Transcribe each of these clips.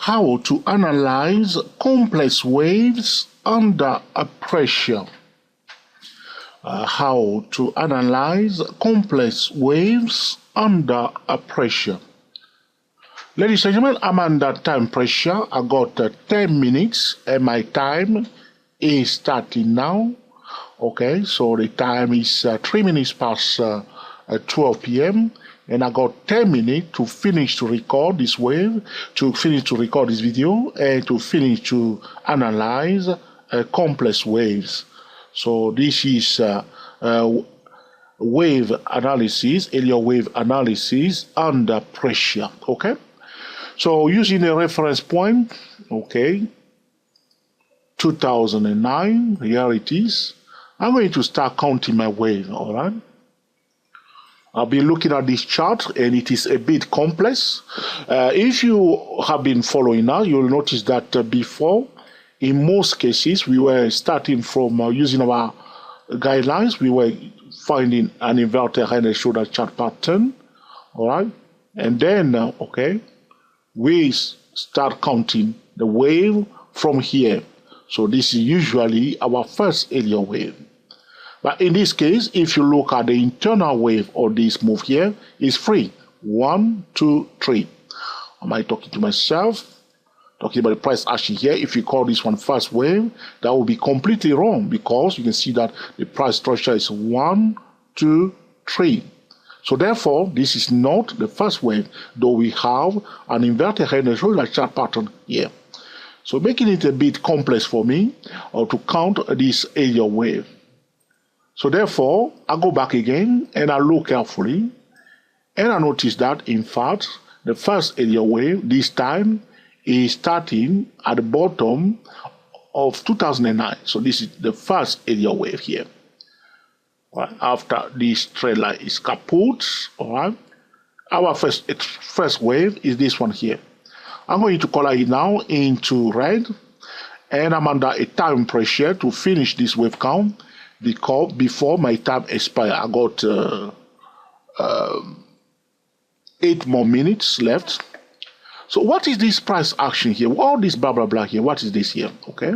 how to analyze complex waves under a pressure. How to analyze complex waves under a pressure. Ladies and gentlemen, I'm under time pressure. I got 10 minutes and my time is starting now. Okay, so the time is 3 minutes past 12 p.m. and I got 10 minutes to finish to record this wave, to finish to record this video, and to finish to analyze complex waves. So this is wave analysis, Elliott wave analysis under pressure. Okay, so using a reference point, okay, 2009, here it is. I'm going to start counting my wave, all right? I'll be looking at this chart and it is a bit complex. If you have been following now, you'll notice that before, in most cases, we were starting from using our guidelines. We were finding an inverted head and shoulder chart pattern, all right? And then, okay, we start counting the wave from here. So this is usually our first Elliott wave. But in this case, if you look at the internal wave of this move here, it's free. 1, 2, 3. Am I talking to myself? Talking about the price action here. If you call this one first wave, that will be completely wrong because you can see that the price structure is 1, 2, 3. So therefore, this is not the first wave, though we have an inverted head and shoulder chart pattern here. So making it a bit complex for me to count this Elliott wave. So therefore, I go back again and I look carefully and I notice that in fact, the first Elliott wave this time is starting at the bottom of 2009. So this is the first Elliott wave here. Right. After this trend line is kaput, all right, our first wave is this one here. I'm going to color it now into red and I'm under a time pressure to finish this wave count because before my time expires. I got 8 more minutes left. So what is this price action here? All this blah blah blah here, what is this here? Okay,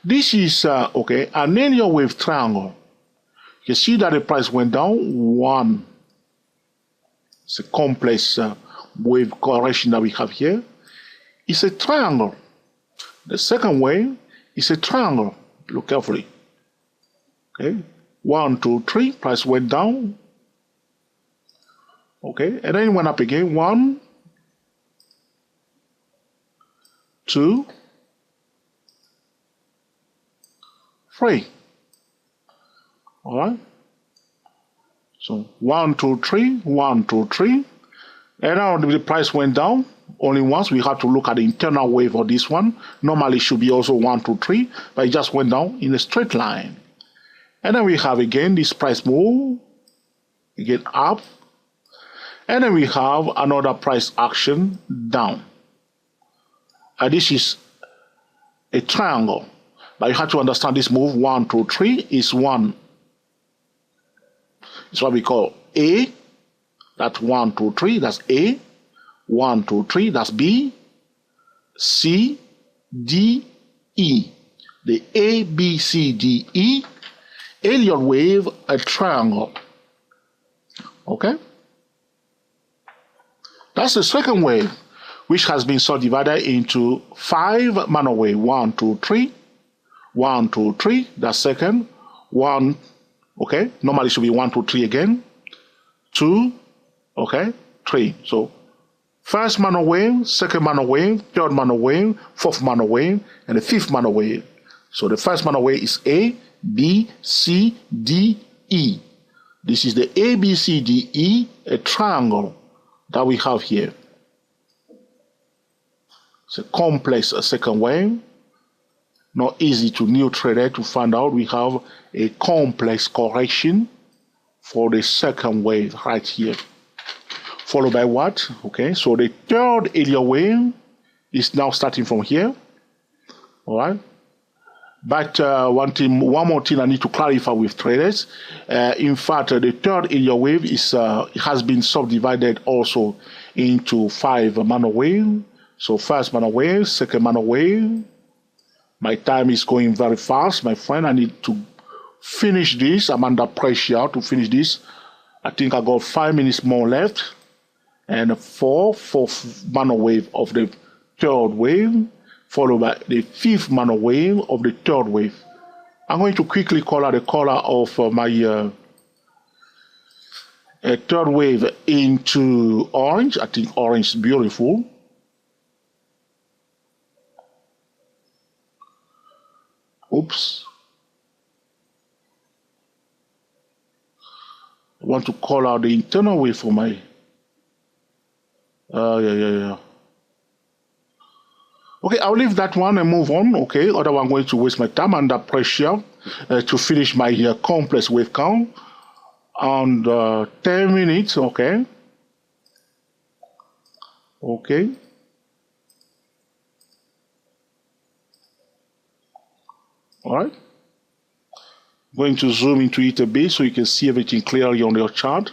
this is okay, an Elliott wave triangle. You see that the price went down 1. It's a complex wave correction that we have here. It's a triangle. The second wave is a triangle. Look carefully. Okay, 1, 2, 3. Price went down. Okay, and then it went up again. 1, 2, 3. All right. So 1, 2, 3, 1, 2, 3. And now the price went down only once. We have to look at the internal wave of this one. Normally it should be also 1, 2, 3, but it just went down in a straight line. And then we have again this price move, again up. And then we have another price action down. This is a triangle. But you have to understand this move 1, 2, 3 is 1. It's what we call A. That's 1, 2, 3. That's A. 1, 2, 3. That's B. C, D, E. The A, B, C, D, E. Elliott wave, a triangle. Okay? That's the second wave, which has been subdivided into 5 manner wave. 1, 2, 3. 1, 2, 3. That's second. 1. Okay, normally it should be 1, 2, 3 again. 2, okay, 3. So first manner wave, second manner wave, third manner wave, fourth manner wave, and the fifth manner wave. So the first manner wave is A, B, C, D, E. This is the A, B, C, D, E, a triangle that we have here. It's a complex second wave. Not easy to new trader to find out. We have a complex correction for the second wave right here. Followed by what? Okay, so the third Elliott wave is now starting from here. All right. But one more thing I need to clarify with traders. In fact, the third Elliott wave is has been subdivided also into 5 manner wave. So first mana wave, second mana wave. My time is going very fast, my friend. I need to finish this. I'm under pressure to finish this. I think I got 5 minutes more left. And fourth mana wave of the third wave, followed by the fifth mana wave of the third wave. I'm going to quickly color the color of my third wave into orange. I think orange is beautiful. Oops. I want to color the internal wave for my yeah. Okay, I'll leave that one and move on. Okay, otherwise I'm going to waste my time under pressure to finish my complex wave count on 10 minutes. Okay. Okay. All right. Going to zoom into it a bit so you can see everything clearly on your chart.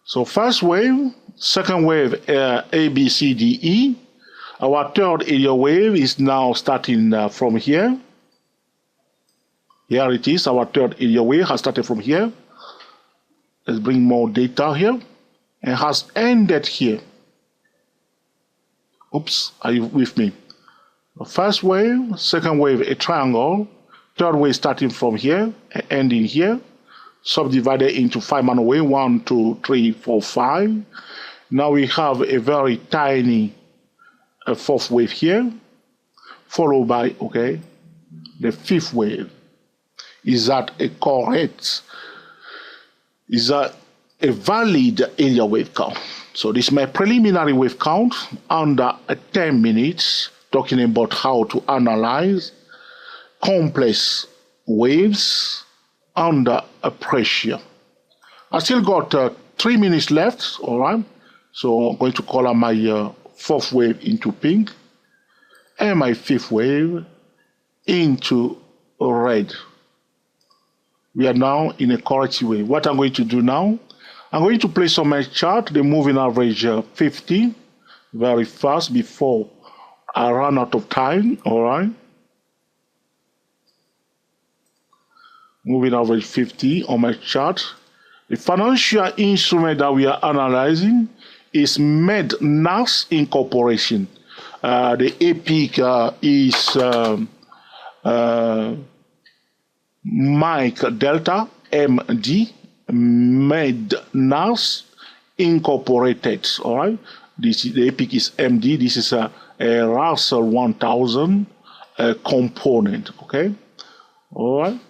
So first wave, second wave, A, B, C, D, E. Our third Elliott wave is now starting from here. Here it is. Our third Elliott wave has started from here. Let's bring more data here. And has ended here. Oops, are you with me? The first wave, second wave, a triangle. Third wave starting from here and ending here. Subdivided into 5 mana wave. 1, 2, 3, 4, 5. Now we have a very tiny fourth wave here, followed by, okay, the fifth wave. Is that a correct? Is that a valid Elliott wave count? So this is my preliminary wave count under 10 minutes, talking about how to analyze complex waves under a pressure. I still got 3 minutes left, all right? So I'm going to color my fourth wave into pink and my fifth wave into red. We are now in a corrective wave. What I'm going to do now, I'm going to place on my chart the moving average 50 very fast before I run out of time, all right? Moving average 50 on my chart. The financial instrument that we are analyzing is Med-NAS Incorporation. The EPIC is Mike Delta MD, Med-NAS Incorporated. All right, this is, the EPIC is MD. This is a Russell 1000 component. Okay, all right.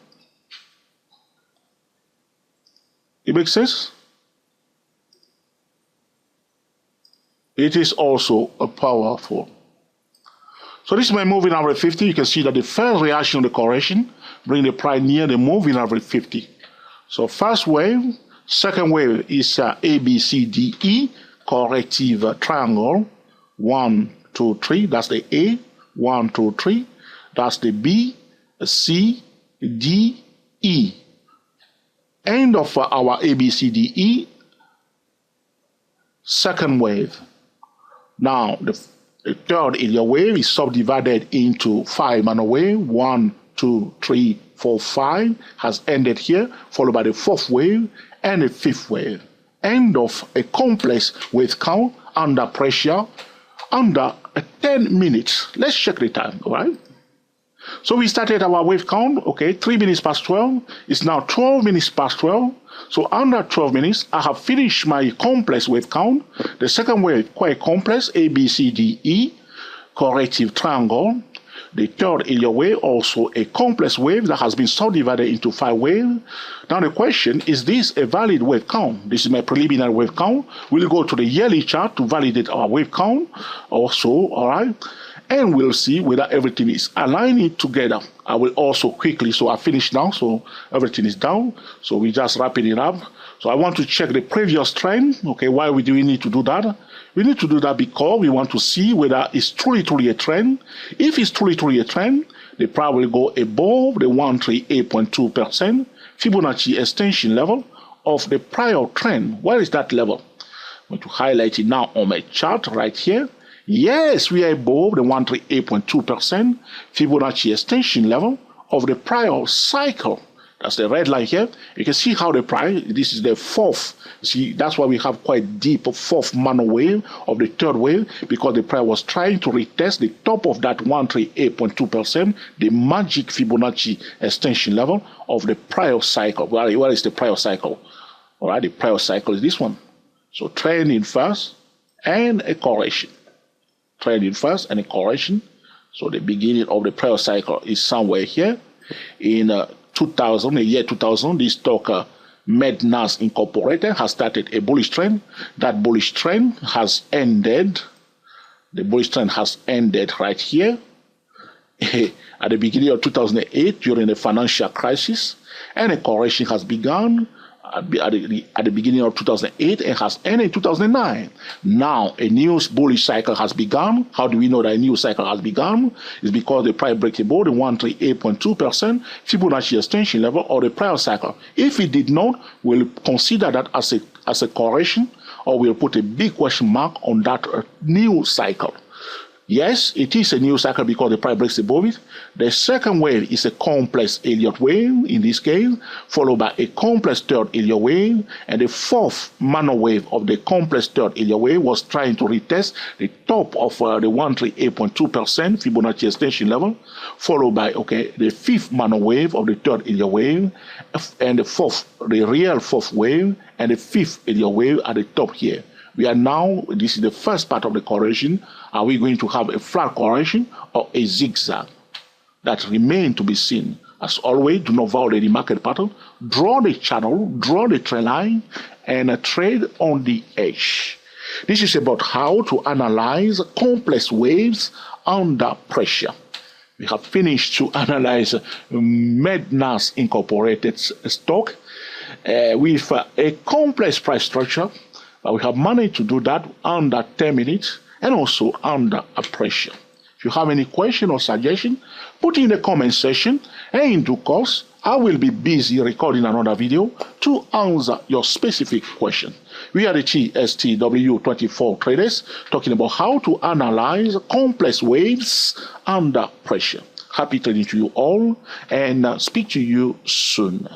It makes sense. It is also a powerful. So this is my moving average 50. You can see that the first reaction of the correction bring the price near the moving average 50. So first wave, second wave is A, B, C, D, E, corrective triangle. 1, 2, 3, that's the A. 1, 2, 3, that's the B, C, D, E. End of our A, B, C, D, E, second wave. Now, the third Elliott wave is subdivided into 5 mana wave. 1, 2, 3, 4, 5 has ended here, followed by the fourth wave and the fifth wave. End of a complex wave count under pressure under 10 minutes. Let's check the time, all right? So we started our wave count, okay, 3 minutes past 12. It's now 12 minutes past 12. So under 12 minutes, I have finished my complex wave count. The second wave, quite complex, A, B, C, D, E, corrective triangle. The third Elliott wave, also a complex wave that has been subdivided into 5 waves. Now the question, is this a valid wave count? This is my preliminary wave count. We'll go to the yearly chart to validate our wave count also, all right? And we'll see whether everything is aligning together. I will also quickly, so I finished now, so everything is down. So we're just wrapping it up. So I want to check the previous trend. Okay, why do we need to do that? We need to do that because we want to see whether it's truly a trend. If it's truly a trend, the price will go above the 138.2% Fibonacci extension level of the prior trend. Where is that level? I'm going to highlight it now on my chart right here. Yes, we are above the 138.2% Fibonacci extension level of the prior cycle. That's the red line here. You can see how the price, this is the fourth. See, that's why we have quite deep fourth mono wave of the third wave, because the price was trying to retest the top of that 138.2%, the magic Fibonacci extension level of the prior cycle. Where is the prior cycle? All right, the prior cycle is this one. So trending first and a correction. Trending first and a correction. So the beginning of the prior cycle is somewhere here in 2000, the year 2000. This stock MedNAS Incorporated has started a bullish trend. That bullish trend has ended. The bullish trend has ended right here at the beginning of 2008 during the financial crisis, and a correction has begun at the beginning of 2008 and has ended in 2009. Now a new bullish cycle has begun. How do we know that a new cycle has begun? It's because the price breaks above the 138.2% Fibonacci extension level of the prior cycle. If it did not, we'll consider that as a correction, or we'll put a big question mark on that new cycle. Yes, it is a new cycle because the price breaks above it. The second wave is a complex Elliott wave in this case, followed by a complex third Elliott wave, and the fourth mono wave of the complex third Elliott wave was trying to retest the top of the 138.2% Fibonacci extension level, followed by the fifth mono wave of the third Elliott wave, and the real fourth wave, and the fifth Elliott wave at the top here. We are now, this is the first part of the correction. Are we going to have a flat correction or a zigzag? That remains to be seen. As always, do not violate the market pattern. Draw the channel, draw the trend line, and trade on the edge. This is about how to analyze complex waves under pressure. We have finished to analyze MedNAS Incorporated stock with a complex price structure. We have managed to do that under 10 minutes and also under a pressure. If you have any question or suggestion, put it in the comment section, and in due course, I will be busy recording another video to answer your specific question. We are the TSTW24 traders talking about how to analyze complex waves under pressure. Happy trading to you all, and speak to you soon.